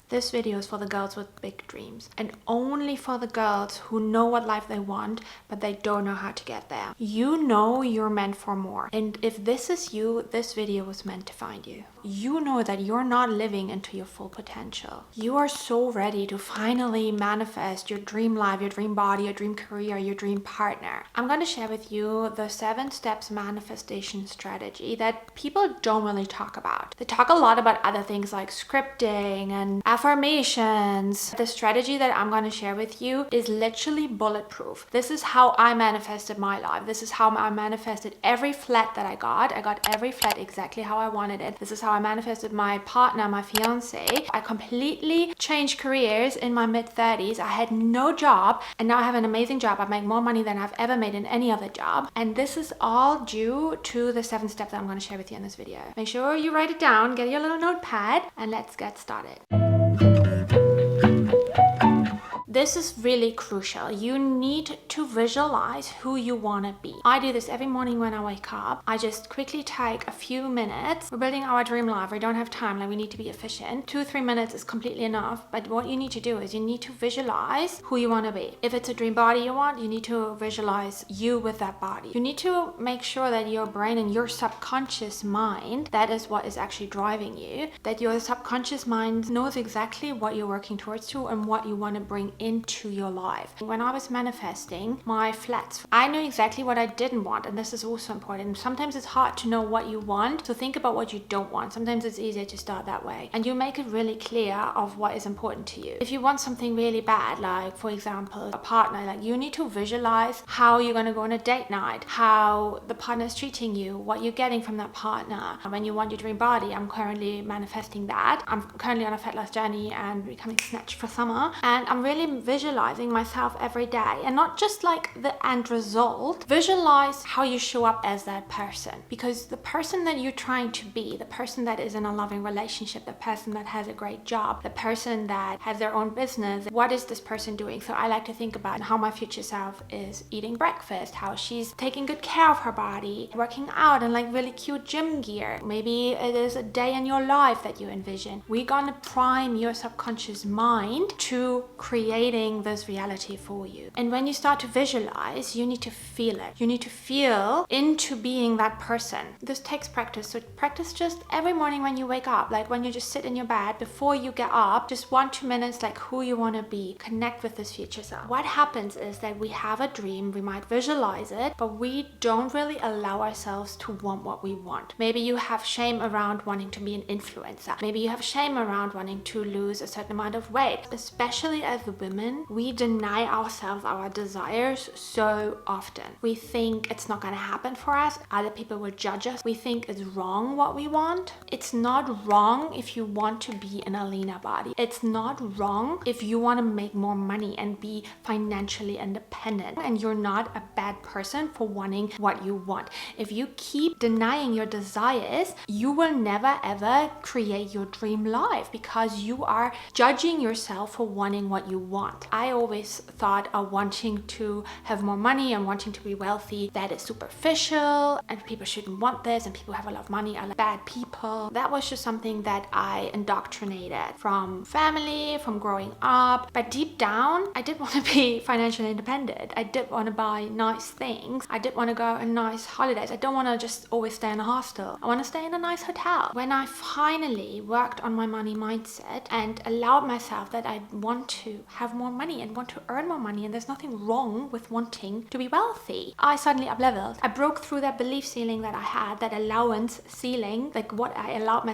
This video is for the girls with big dreams, and only for the girls who know what life they want, but they don't know how to get there. You know you're meant for more. And if this is you, this video was meant to find you. You know that you're not living into your full potential. You are so ready to finally manifest your dream life, your dream body, your dream career, your dream partner. I'm going to share with you the 7 steps manifestation strategy that people don't really talk about. They talk a lot about other things like scripting and affirmations. The strategy that I'm going to share with you is literally bulletproof. This is how I manifested my life. This is how I manifested every flat that I got. I got every flat exactly how I wanted it. This is how I manifested my partner, my fiance. I completely changed careers in my mid-30s. I had no job and now I have an amazing job. I make more money than I've ever made in any other job. And this is all due to the 7 steps that I'm going to share with you in this video. Make sure you write it down, get your little notepad, and let's get started. This is really crucial. You need to visualize who you want to be. I do this every morning when I wake up. I just quickly take a few minutes. We're building our dream life. We don't have time. Like, we need to be efficient. 2-3 minutes is completely enough. But what you need to do is you need to visualize who you want to be. If it's a dream body you want, you need to visualize you with that body. You need to make sure that your brain and your subconscious mind, that is what is actually driving you, that your subconscious mind knows exactly what you're working towards to and what you want to bring into your life. When I was manifesting my flats, I knew exactly what I didn't want, and this is also important. Sometimes it's hard to know what you want, so think about what you don't want. Sometimes it's easier to start that way, and you make it really clear of what is important to you. If you want something really bad, like for example a partner, like you need to visualize how you're going to go on a date night, how the partner is treating you, what you're getting from that partner. When you want your dream body, I'm currently manifesting that. I'm currently on a fat loss journey and becoming snatched for summer, and I'm really visualizing myself every day, and not just like the end result. Visualize how you show up as that person, because the person that you're trying to be, the person that is in a loving relationship, the person that has a great job, the person that has their own business, what is this person doing? So I like to think about how my future self is eating breakfast, how she's taking good care of her body, working out in like really cute gym gear. Maybe it is a day in your life that you envision. We're gonna prime your subconscious mind to creating this reality for you. And when you start to visualize, you need to feel it. You need to feel into being that person. This takes practice. So practice just every morning when you wake up, like when you just sit in your bed before you get up, just 1-2 minutes, like who you want to be. Connect with this future self. What happens is that we have a dream, we might visualize it, but we don't really allow ourselves to want what we want. Maybe you have shame around wanting to be an influencer. Maybe you have shame around wanting to lose a certain amount of weight. Especially as women, we deny ourselves our desires so often. We think it's not going to happen for us. Other people will judge us. We think it's wrong what we want. It's not wrong if you want to be in a leaner body. It's not wrong if you want to make more money and be financially independent. And you're not a bad person for wanting what you want. If you keep denying your desires, you will never ever create your dream life, because you are judging yourself for wanting what you want. I always thought of wanting to have more money and wanting to be wealthy, that is superficial and people shouldn't want this, and people who have a lot of money are like bad people. That was just something that I indoctrinated from family, from growing up. But deep down, I did want to be financially independent. I did want to buy nice things. I did want to go on nice holidays. I don't want to just always stay in a hostel. I want to stay in a nice hotel. When I finally worked on my money mindset and allowed myself that I want to have more money and want to earn more money, and there's nothing wrong with wanting to be wealthy, I suddenly up-leveled. I broke through that belief ceiling that I had, that allowance ceiling, like what I allowed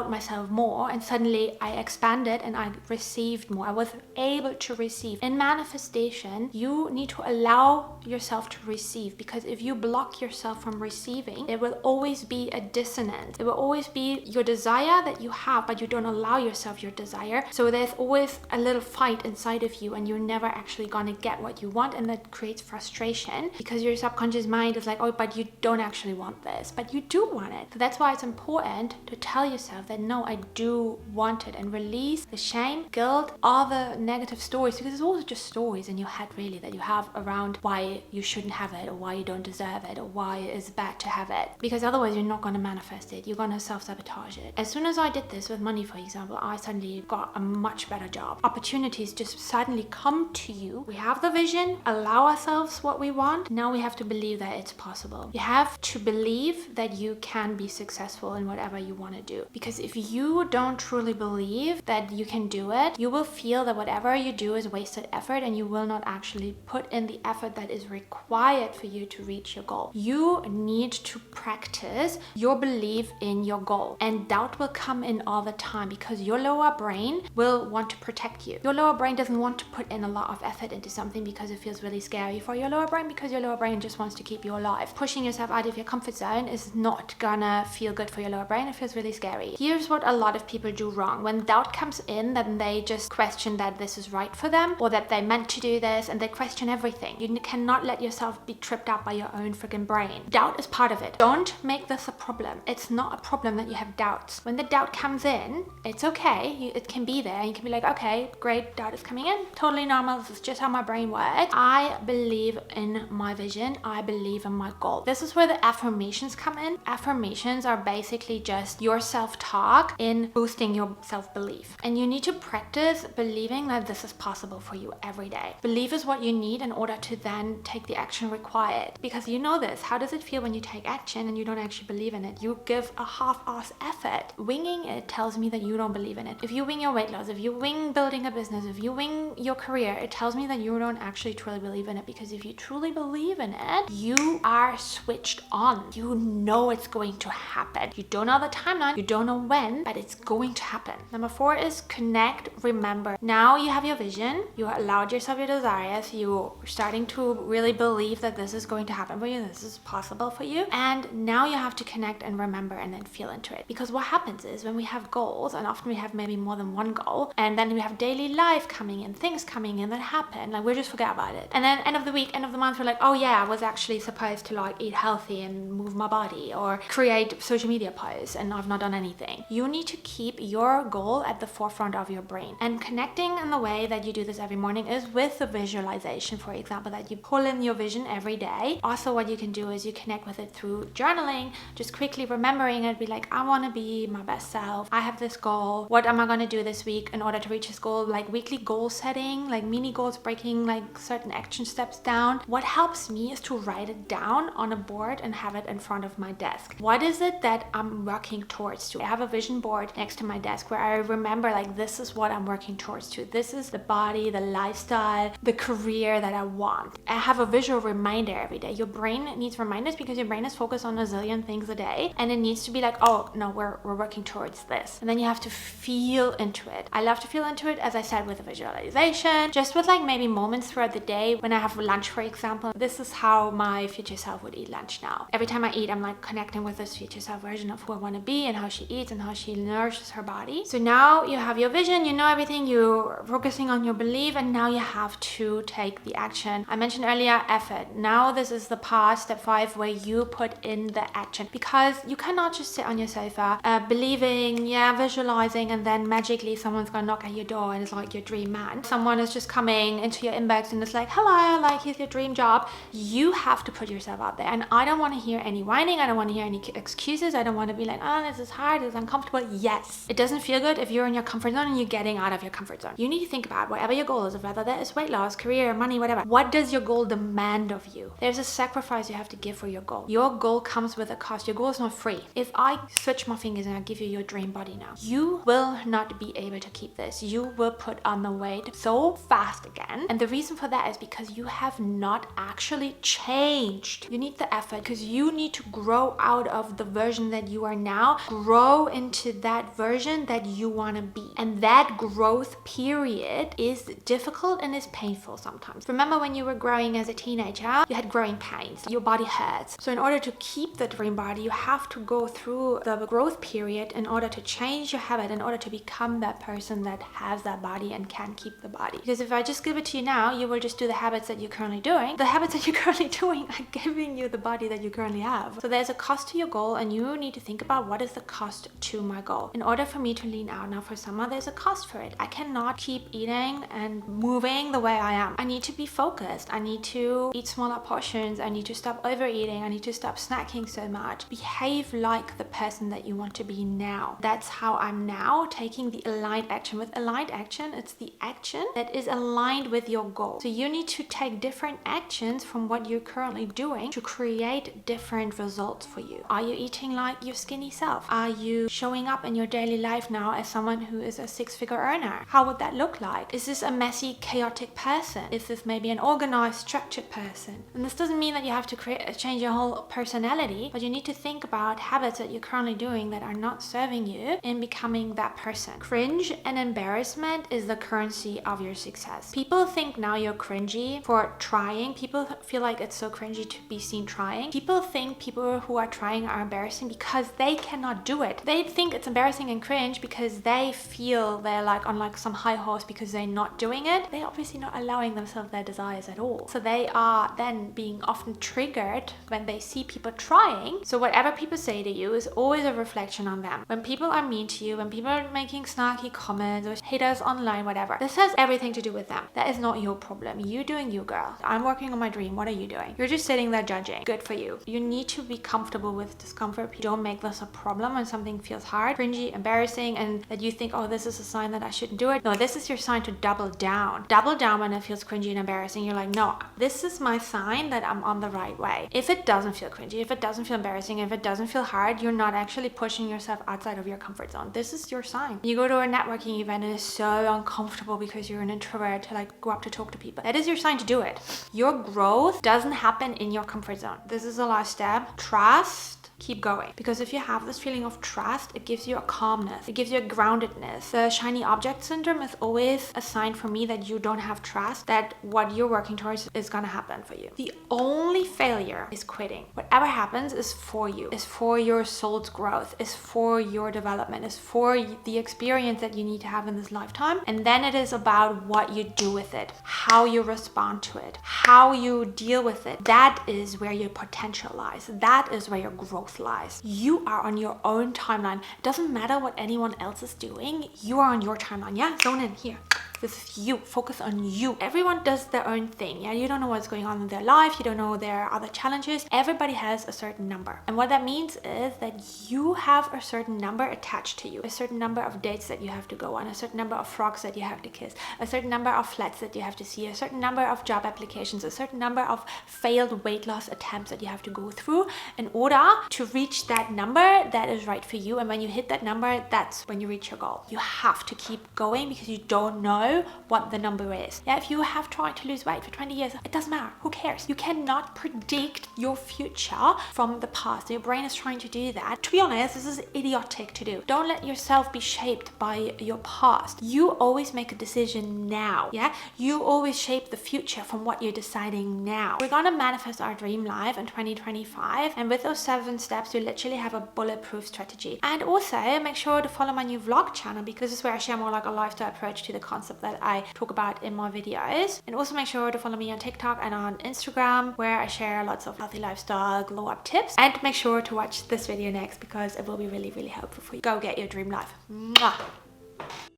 myself more, and suddenly I expanded and I received more. I was able to receive. In manifestation, you need to allow yourself to receive, because if you block yourself from receiving, there will always be a dissonance. It will always be your desire that you have, but you don't allow yourself your desire. So there's always a little fight inside outside of you and you're never actually gonna get what you want, and that creates frustration because your subconscious mind is like, oh, but you don't actually want this, but you do want it. So that's why it's important to tell yourself that no, I do want it, and release the shame, guilt, all the negative stories, because it's all just stories in your head really that you have around why you shouldn't have it, or why you don't deserve it, or why it's bad to have it, because otherwise you're not going to manifest it. You're going to self-sabotage it. As soon as I did this with money, for example, I suddenly got a much better job. Opportunities just suddenly come to you. We have the vision, allow ourselves what we want. Now we have to believe that it's possible. You have to believe that you can be successful in whatever you want to do, because if you don't truly believe that you can do it, you will feel that whatever you do is wasted effort, and you will not actually put in the effort that is required for you to reach your goal. You need to practice your belief in your goal, and doubt will come in all the time because your lower brain will want to protect you. Your lower brain doesn't want to put in a lot of effort into something because it feels really scary for your lower brain, because your lower brain just wants to keep you alive. Pushing yourself out of your comfort zone is not gonna feel good for your lower brain. It feels really scary. Here's what a lot of people do wrong. When doubt comes in, then they just question that this is right for them, or that they meant to do this, and they question everything. You cannot let yourself be tripped up by your own freaking brain. Doubt is part of it. Don't make this a problem. It's not a problem that you have doubts. When the doubt comes in, it's okay. It can be there, and you can be like, okay, great, doubt is coming in. Totally normal. This is just how my brain works. I believe in my vision. I believe in my goal. This is where the affirmations come in. Affirmations are basically just your self-talk in boosting your self-belief. And you need to practice believing that this is possible for you every day. Belief is what you need in order to then take the action required. Because you know this. How does it feel when you take action and you don't actually believe in it? You give a half-ass effort. Winging it tells me that you don't believe in it. If you wing your weight loss, if you wing building a business, if you wing your career, it tells me that you don't actually truly believe in it. Because if you truly believe in it, you are switched on. You know it's going to happen. You don't know the timeline, you don't know when, but it's going to happen. Number 4 is connect, remember. Now you have your vision, you allowed yourself your desires, you're starting to really believe that this is going to happen for you, this is possible for you, and now you have to connect and remember and then feel into it. Because what happens is when we have goals, and often we have maybe more than one goal, and then we have daily life coming in, things coming in that happen, like we just forget about it. And then end of the week, end of the month, we're like, oh yeah, I was actually supposed to like eat healthy and move my body or create social media posts, and I've not done anything. You need to keep your goal at the forefront of your brain. And connecting in the way that you do this every morning is with the visualization, for example, that you pull in your vision every day. Also, what you can do is you connect with it through journaling, just quickly remembering it, be like, I want to be my best self. I have this goal. What am I going to do this week in order to reach this goal? Like weekly goal setting, like mini goals, breaking like certain action steps down. What helps me is to write it down on a board and have it in front of my desk. What is it that I'm working towards to? I have a vision board next to my desk where I remember like this is what I'm working towards to. This is the body, the lifestyle, the career that I want. I have a visual reminder every day. Your brain needs reminders because your brain is focused on a zillion things a day, and it needs to be like, oh no, we're working towards this. And then you have to feel into it. I love to feel into it, as I said, with a visualization, just with like maybe moments throughout the day. When I have lunch, for example, this is how my future self would eat lunch now. Every time I eat, I'm like connecting with this future self version of who I want to be and how she eats and how she nourishes her body. So now you have your vision, you know everything, you're focusing on your belief, and now you have to take the action. I mentioned earlier effort. Now this is the part, step 5, where you put in the action, because you cannot just sit on your sofa believing, visualizing, and then magically someone's gonna knock at your door and it's like your dream man. Someone is just coming into your inbox and it's like, hello, like here's your dream job. You have to put yourself out there, and I don't want to hear any whining. I don't want to hear any excuses. I don't want to be like, oh, this is hard, this is uncomfortable. Yes, it doesn't feel good if you're in your comfort zone and you're getting out of your comfort zone. You need to think about whatever your goal is, whether that is weight loss, career, money, whatever. What does your goal demand of you? There's a sacrifice you have to give for your goal. Your goal comes with a cost. Your goal is not free. If I switch my fingers and I give you your dream body now, you will not be able to keep this. You will put on the weight so fast again. And the reason for that is because you have not actually changed. You need the effort because you need to grow out of the version that you are now, grow into that version that you want to be. And that growth period is difficult and is painful sometimes. Remember when you were growing as a teenager, you had growing pains, your body hurts. So in order to keep the dream body, you have to go through the growth period in order to change your habit, in order to become that person that has that body and can keep the body. Because if I just give it to you now, you will just do the habits that you're currently doing. The habits that you're currently doing are giving you the body that you currently have. So there's a cost to your goal, and you need to think about what is the cost to my goal. In order for me to lean out now for summer, there's a cost for it. I cannot keep eating and moving the way I am. I need to be focused. I need to eat smaller portions. I need to stop overeating. I need to stop snacking so much. Behave like the person that you want to be now. That's how I'm now taking the aligned action. With aligned action, it's the action that is aligned with your goal. So you need to take different actions from what you're currently doing to create different results for you. Are you eating like your skinny self? Are you showing up in your daily life now as someone who is a six-figure earner? How would that look like? Is this a messy, chaotic person? Is this maybe an organized, structured person? And this doesn't mean that you have to change your whole personality, but you need to think about habits that you're currently doing that are not serving you in becoming that person. Cringe and embarrassment is the currency of your success. People think now you're cringy for trying. People feel like it's so cringy to be seen trying. People think people who are trying are embarrassing because they cannot do it. They think it's embarrassing and cringe because they feel they're like on like some high horse because they're not doing it. They're obviously not allowing themselves their desires at all. So they are then being often triggered when they see people trying. So whatever people say to you is always a reflection on them. When people are mean to you, when people are making snarky comments or haters online, whatever, this has everything to do with them. That is not your problem. You doing you, girl. I'm working on my dream. What are you doing? You're just sitting there judging. Good for you. You need to be comfortable with discomfort. Don't make this a problem when something feels hard, cringy, embarrassing, and that you think, oh, this is a sign that I shouldn't do it. No, this is your sign to double down. Double down when it feels cringy and embarrassing. You're like, no, this is my sign that I'm on the right way. If it doesn't feel cringy, if it doesn't feel embarrassing, if it doesn't feel hard, you're not actually pushing yourself outside of your comfort zone. This is your sign. You go to a networking event and it's so uncomfortable because you're an introvert to like go up to talk to people. That is your sign to do it. Your growth doesn't happen in your comfort zone. This is the last step. Trust. Keep going. Because if you have this feeling of trust, it gives you a calmness. It gives you a groundedness. The shiny object syndrome is always a sign for me that you don't have trust, that what you're working towards is going to happen for you. The only failure is quitting. Whatever happens is for you, is for your soul's growth, is for your development, is for the experience that you need to have in this lifetime. And then it is about what you do with it, how you respond to it, how you deal with it. That is where your potential lies. That is where your growth lies. You are on your own timeline. It doesn't matter what anyone else is doing. You are on your timeline. Yeah, zone in here. This is you. Focus on you. Everyone does their own thing. Yeah, you don't know what's going on in their life. You don't know their other challenges. Everybody has a certain number. And what that means is that you have a certain number attached to you. A certain number of dates that you have to go on. A certain number of frogs that you have to kiss. A certain number of flats that you have to see. A certain number of job applications. A certain number of failed weight loss attempts that you have to go through in order to reach that number that is right for you. And when you hit that number, that's when you reach your goal. You have to keep going because you don't know what the number is. Yeah, if you have tried to lose weight for 20 years, it doesn't matter. Who cares? You cannot predict your future from the past. Your brain is trying to do that. To be honest, this is idiotic to do. Don't let yourself be shaped by your past. You always make a decision now. Yeah, you always shape the future from what you're deciding now. We're gonna manifest our dream life in 2025, and with those 7 steps, you literally have a bulletproof strategy. And also make sure to follow my new vlog channel, because this is where I share more like a lifestyle approach to the concept that I talk about in my videos. And also make sure to follow me on TikTok and on Instagram, where I share lots of healthy lifestyle glow up tips. And make sure to watch this video next, because it will be really, really helpful for you. Go get your dream life. Mwah.